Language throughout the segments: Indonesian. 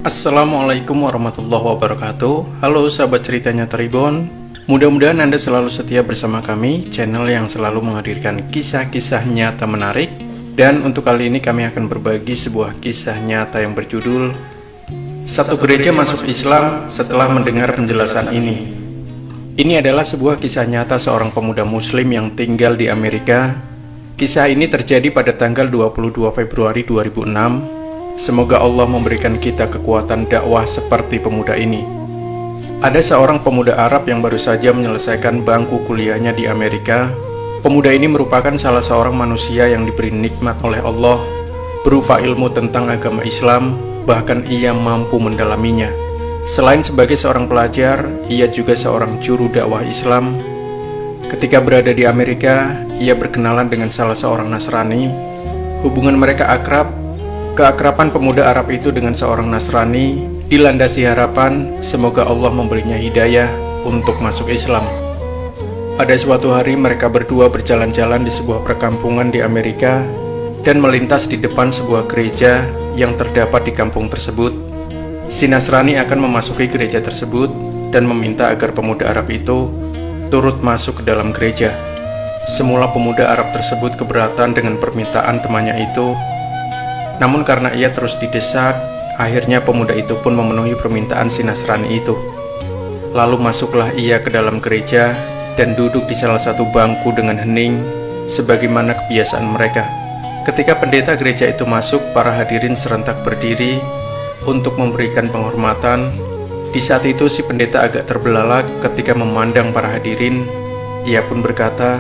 Assalamualaikum warahmatullahi wabarakatuh. Halo sahabat ceritanya Tribun. Mudah-mudahan Anda selalu setia bersama kami, channel yang selalu menghadirkan kisah-kisah nyata menarik. Dan untuk kali ini kami akan berbagi sebuah kisah nyata yang berjudul Satu Gereja Masuk Islam Setelah Mendengar Penjelasan Ini. Ini adalah sebuah kisah nyata seorang pemuda muslim yang tinggal di Amerika. Kisah ini terjadi pada tanggal 22 Februari 2006. Semoga Allah memberikan kita kekuatan dakwah seperti pemuda ini. Ada seorang pemuda Arab yang baru saja menyelesaikan bangku kuliahnya di Amerika. Pemuda ini merupakan salah seorang manusia yang diberi nikmat oleh Allah berupa ilmu tentang agama Islam, bahkan ia mampu mendalaminya. Selain sebagai seorang pelajar, ia juga seorang juru dakwah Islam. Ketika berada di Amerika, ia berkenalan dengan salah seorang Nasrani. Hubungan mereka akrab. Keakraban pemuda Arab itu dengan seorang Nasrani dilandasi harapan semoga Allah memberinya hidayah untuk masuk Islam. Pada suatu hari mereka berdua berjalan-jalan di sebuah perkampungan di Amerika dan melintas di depan sebuah gereja yang terdapat di kampung tersebut. Si Nasrani akan memasuki gereja tersebut dan meminta agar pemuda Arab itu turut masuk ke dalam gereja. Semula pemuda Arab tersebut keberatan dengan permintaan temannya itu. Namun karena ia terus didesak, akhirnya pemuda itu pun memenuhi permintaan si Nasrani itu. Lalu masuklah ia ke dalam gereja dan duduk di salah satu bangku dengan hening, sebagaimana kebiasaan mereka. Ketika pendeta gereja itu masuk, para hadirin serentak berdiri untuk memberikan penghormatan. Di saat itu si pendeta agak terbelalak ketika memandang para hadirin. Ia pun berkata,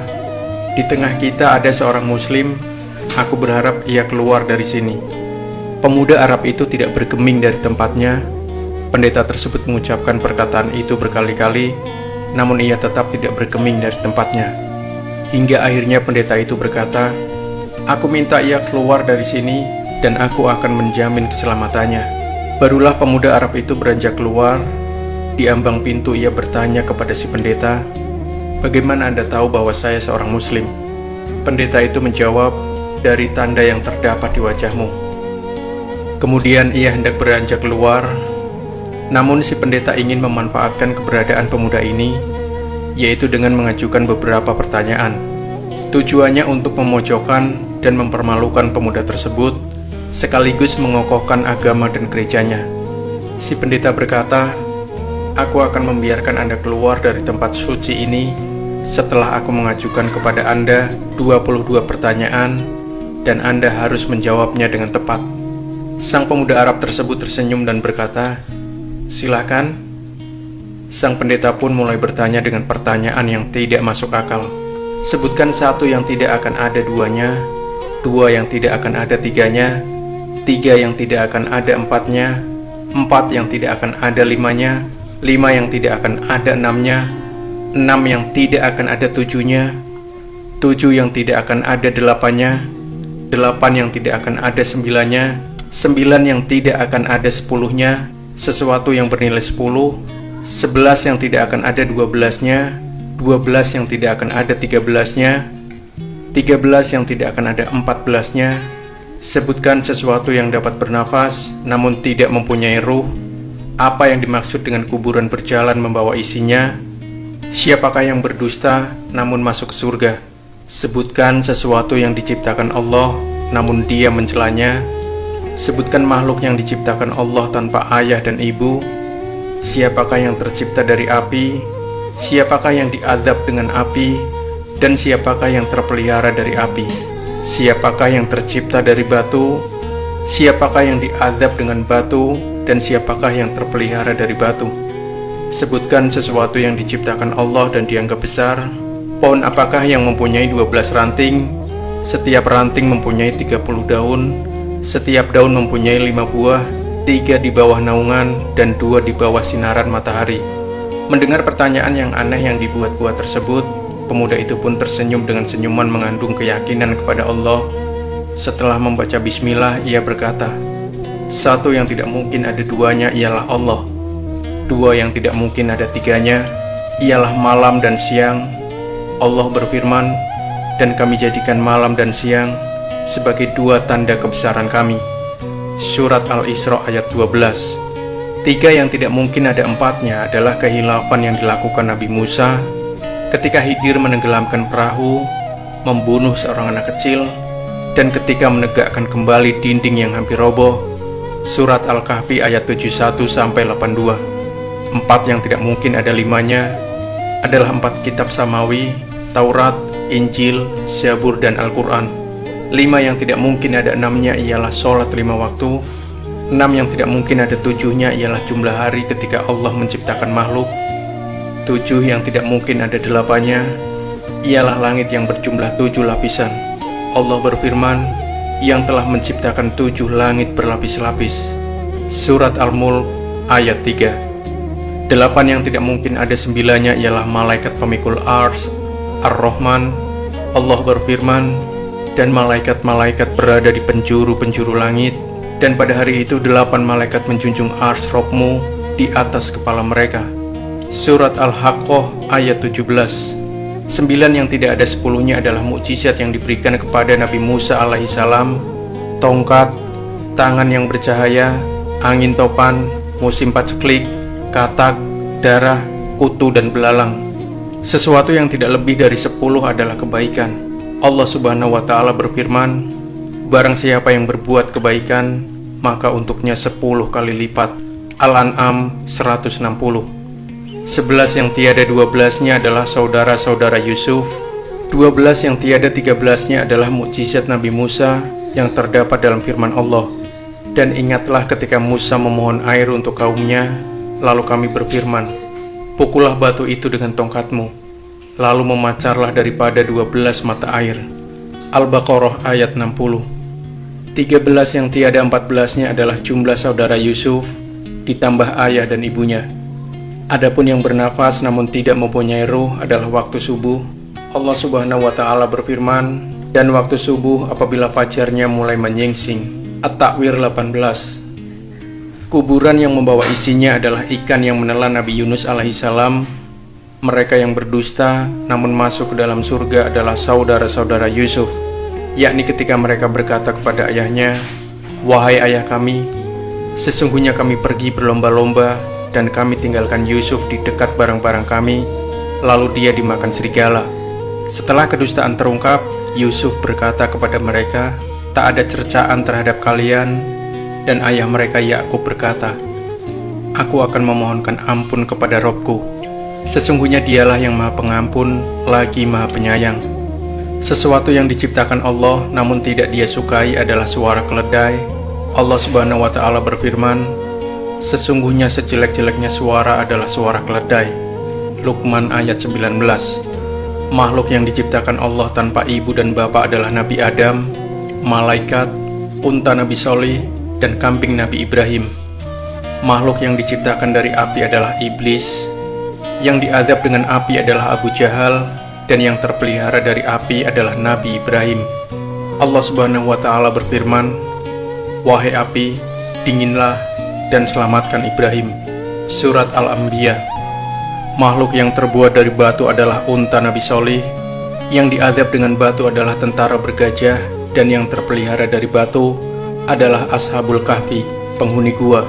"Di tengah kita ada seorang muslim. Aku berharap ia keluar dari sini." Pemuda Arab itu tidak bergeming dari tempatnya. Pendeta tersebut mengucapkan perkataan itu berkali-kali, namun ia tetap tidak bergeming dari tempatnya. Hingga akhirnya pendeta itu berkata, "Aku minta ia keluar dari sini dan aku akan menjamin keselamatannya." Barulah pemuda Arab itu beranjak keluar. Di ambang pintu ia bertanya kepada si pendeta, "Bagaimana Anda tahu bahwa saya seorang muslim?" Pendeta itu menjawab, "Dari tanda yang terdapat di wajahmu." Kemudian ia hendak beranjak keluar, namun si pendeta ingin memanfaatkan keberadaan pemuda ini, yaitu dengan mengajukan beberapa pertanyaan. Tujuannya untuk memojokkan dan mempermalukan pemuda tersebut, sekaligus mengokohkan agama dan gerejanya. Si pendeta berkata, "Aku akan membiarkan Anda keluar dari tempat suci ini setelah aku mengajukan kepada Anda 22 pertanyaan dan Anda harus menjawabnya dengan tepat." Sang pemuda Arab tersebut tersenyum dan berkata, "Silakan." Sang pendeta pun mulai bertanya dengan pertanyaan yang tidak masuk akal. "Sebutkan satu yang tidak akan ada duanya, dua yang tidak akan ada tiganya, tiga yang tidak akan ada empatnya, empat yang tidak akan ada limanya, lima yang tidak akan ada enamnya, enam yang tidak akan ada tujuhnya, tujuh yang tidak akan ada delapannya, delapan yang tidak akan ada sembilannya, sembilan yang tidak akan ada sepuluhnya, sesuatu yang bernilai 10, 11 yang tidak akan ada 12-nya, 12 yang tidak akan ada 13-nya, 13 yang tidak akan ada 14-nya. Sebutkan sesuatu yang dapat bernafas namun tidak mempunyai ruh. Apa yang dimaksud dengan kuburan berjalan membawa isinya? Siapakah yang berdusta namun masuk surga? Sebutkan sesuatu yang diciptakan Allah namun dia mencelanya. Sebutkan makhluk yang diciptakan Allah tanpa ayah dan ibu. Siapakah yang tercipta dari api? Siapakah yang diazab dengan api? Dan siapakah yang terpelihara dari api? Siapakah yang tercipta dari batu? Siapakah yang diazab dengan batu? Dan siapakah yang terpelihara dari batu? Sebutkan sesuatu yang diciptakan Allah dan dianggap besar. Pohon apakah yang mempunyai 12 ranting? Setiap ranting mempunyai 30 daun. Setiap daun mempunyai 5 buah, 3 di bawah naungan dan 2 di bawah sinaran matahari." Mendengar pertanyaan yang aneh yang dibuat-buat tersebut, pemuda itu pun tersenyum dengan senyuman mengandung keyakinan kepada Allah. Setelah membaca bismillah, ia berkata, "Satu yang tidak mungkin ada duanya ialah Allah. Dua yang tidak mungkin ada tiganya ialah malam dan siang. Allah berfirman, dan kami jadikan malam dan siang sebagai dua tanda kebesaran kami. Surat Al-Isra ayat 12. 3 yang tidak mungkin ada 4-nya adalah kehilafan yang dilakukan Nabi Musa ketika Khidir menenggelamkan perahu, membunuh seorang anak kecil, dan ketika menegakkan kembali dinding yang hampir roboh. Surat Al-Kahfi ayat 71-82. 4 yang tidak mungkin ada 5-nya adalah 4 kitab samawi, Taurat, Injil, Zabur, dan Al-Quran. 5 yang tidak mungkin ada 6-nya ialah sholat 5 waktu. 6 yang tidak mungkin ada 7-nya ialah jumlah hari ketika Allah menciptakan makhluk. 7 yang tidak mungkin ada 8-nya ialah langit yang berjumlah 7 lapisan. Allah berfirman, yang telah menciptakan 7 langit berlapis-lapis. Surat Al-Mulk ayat 3. 8 yang tidak mungkin ada 9-nya ialah malaikat pemikul Ars, Ar-Rahman. Allah berfirman, dan malaikat-malaikat berada di penjuru-penjuru langit, dan pada hari itu 8 malaikat menjunjung Ars Rabbmu di atas kepala mereka. Surat Al-Haqqah ayat 17. 9 yang tidak ada 10-nya adalah mukjizat yang diberikan kepada Nabi Musa alaihissalam: tongkat, tangan yang bercahaya, angin topan, musim paceklik, katak, darah, kutu, dan belalang. Sesuatu yang tidak lebih dari 10 adalah kebaikan. Allah Subhanahu wa Ta'ala berfirman, barang siapa yang berbuat kebaikan, maka untuknya 10 kali lipat. Al-An'am 160. 11 yang tiada 12-nya adalah saudara-saudara Yusuf. 12 yang tiada 13-nya adalah mukjizat Nabi Musa yang terdapat dalam firman Allah. Dan ingatlah ketika Musa memohon air untuk kaumnya, lalu kami berfirman, pukullah batu itu dengan tongkatmu, lalu memacarlah daripada 12 mata air. Al-Baqarah ayat 60. 13 yang tiada 14-nya adalah jumlah saudara Yusuf, ditambah ayah dan ibunya. Adapun yang bernafas namun tidak mempunyai ruh adalah waktu subuh. Allah Subhanahu wa Ta'ala berfirman, dan waktu subuh apabila fajarnya mulai menyingsing. At-Takwir 18. Kuburan yang membawa isinya adalah ikan yang menelan Nabi Yunus alaihissalam. Mereka yang berdusta namun masuk ke dalam surga adalah saudara-saudara Yusuf, yakni ketika mereka berkata kepada ayahnya, wahai ayah kami, sesungguhnya kami pergi berlomba-lomba dan kami tinggalkan Yusuf di dekat barang-barang kami, lalu dia dimakan serigala. Setelah kedustaan terungkap, Yusuf berkata kepada mereka, tak ada cercaan terhadap kalian. Dan ayah mereka Yakub berkata, aku akan memohonkan ampun kepada Robku. Sesungguhnya dialah yang maha pengampun, lagi maha penyayang. Sesuatu yang diciptakan Allah namun tidak dia sukai adalah suara keledai. Allah Subhanahu wa Ta'ala berfirman, sesungguhnya sejelek-jeleknya suara adalah suara keledai. Luqman ayat 19. Makhluk yang diciptakan Allah tanpa ibu dan bapak adalah Nabi Adam, malaikat, unta Nabi Soleh, dan kambing Nabi Ibrahim. Makhluk yang diciptakan dari api adalah iblis, yang diazab dengan api adalah Abu Jahal, dan yang terpelihara dari api adalah Nabi Ibrahim. Allah Subhanahu wa Ta'ala berfirman, wahai api, dinginlah dan selamatkan Ibrahim. Surat Al-Anbiya. Makhluk yang terbuat dari batu adalah unta Nabi Soleh, yang diazab dengan batu adalah tentara bergajah, dan yang terpelihara dari batu adalah Ashabul Kahfi, penghuni gua.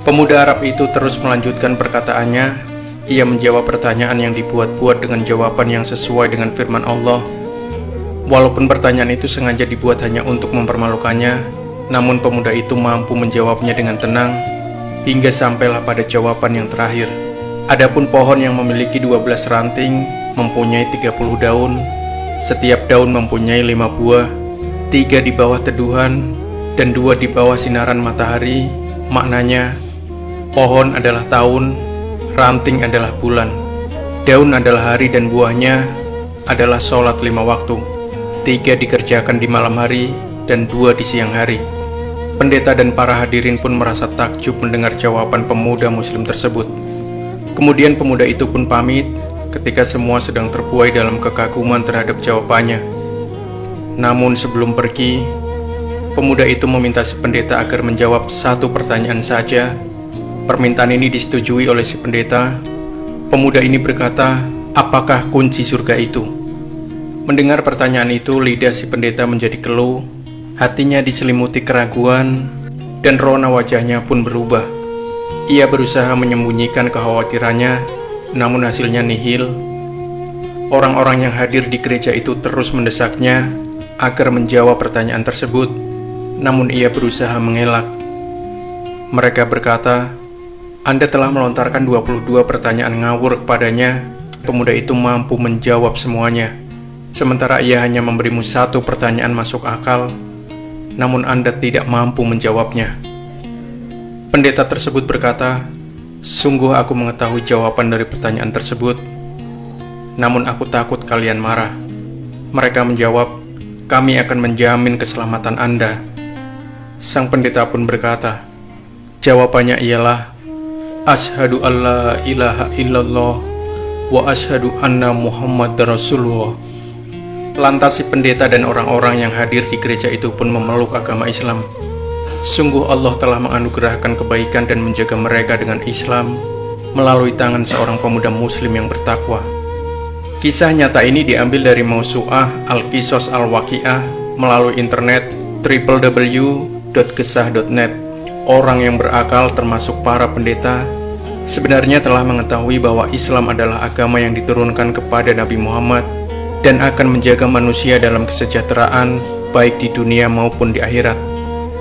Pemuda Arab itu terus melanjutkan perkataannya. Ia menjawab pertanyaan yang dibuat-buat dengan jawaban yang sesuai dengan firman Allah. Walaupun pertanyaan itu sengaja dibuat hanya untuk mempermalukannya, namun pemuda itu mampu menjawabnya dengan tenang, hingga sampailah pada jawaban yang terakhir. Adapun pohon yang memiliki 12 ranting, mempunyai 30 daun, setiap daun mempunyai 5 buah, 3 di bawah teduhan, dan 2 di bawah sinaran matahari. Maknanya, pohon adalah tahun, ranting adalah bulan, daun adalah hari, dan buahnya adalah sholat 5 waktu. 3 dikerjakan di malam hari, dan 2 di siang hari. Pendeta dan para hadirin pun merasa takjub mendengar jawaban pemuda muslim tersebut. Kemudian pemuda itu pun pamit ketika semua sedang terbuai dalam kekaguman terhadap jawabannya. Namun sebelum pergi, pemuda itu meminta si pendeta agar menjawab satu pertanyaan saja. Permintaan ini disetujui oleh si pendeta. Pemuda ini berkata, apakah kunci surga itu? Mendengar pertanyaan itu, lidah si pendeta menjadi keluh. Hatinya diselimuti keraguan, dan rona wajahnya pun berubah. Ia berusaha menyembunyikan kekhawatirannya, namun hasilnya nihil. Orang-orang yang hadir di gereja itu terus mendesaknya agar menjawab pertanyaan tersebut, namun ia berusaha mengelak. Mereka berkata, "Anda telah melontarkan 22 pertanyaan ngawur kepadanya. Pemuda itu mampu menjawab semuanya. Sementara ia hanya memberimu satu pertanyaan masuk akal, namun Anda tidak mampu menjawabnya." Pendeta tersebut berkata, "Sungguh aku mengetahui jawaban dari pertanyaan tersebut, namun aku takut kalian marah." Mereka menjawab, "Kami akan menjamin keselamatan Anda." Sang pendeta pun berkata, jawabannya ialah, "Asyhadu alla ilaha illallah wa asyhadu anna Muhammad Rasulullah." Lantas si pendeta dan orang-orang yang hadir di gereja itu pun memeluk agama Islam. Sungguh Allah telah menganugerahkan kebaikan dan menjaga mereka dengan Islam melalui tangan seorang pemuda muslim yang bertakwa. Kisah nyata ini diambil dari Mausu'ah Al-Qisas Al-Waqi'ah melalui internet www.kisah.net. Orang yang berakal termasuk para pendeta sebenarnya telah mengetahui bahwa Islam adalah agama yang diturunkan kepada Nabi Muhammad dan akan menjaga manusia dalam kesejahteraan baik di dunia maupun di akhirat.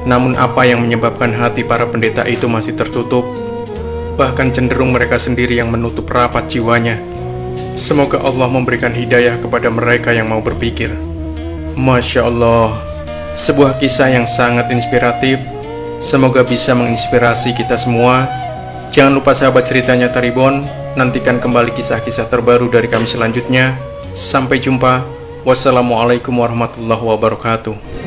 Namun apa yang menyebabkan hati para pendeta itu masih tertutup, bahkan cenderung mereka sendiri yang menutup rapat jiwanya. Semoga Allah memberikan hidayah kepada mereka yang mau berpikir. Masya Allah, sebuah kisah yang sangat inspiratif. Semoga bisa menginspirasi kita semua. Jangan lupa sahabat ceritanya Taribon, nantikan kembali kisah-kisah terbaru dari kami selanjutnya. Sampai jumpa. Wassalamualaikum warahmatullahi wabarakatuh.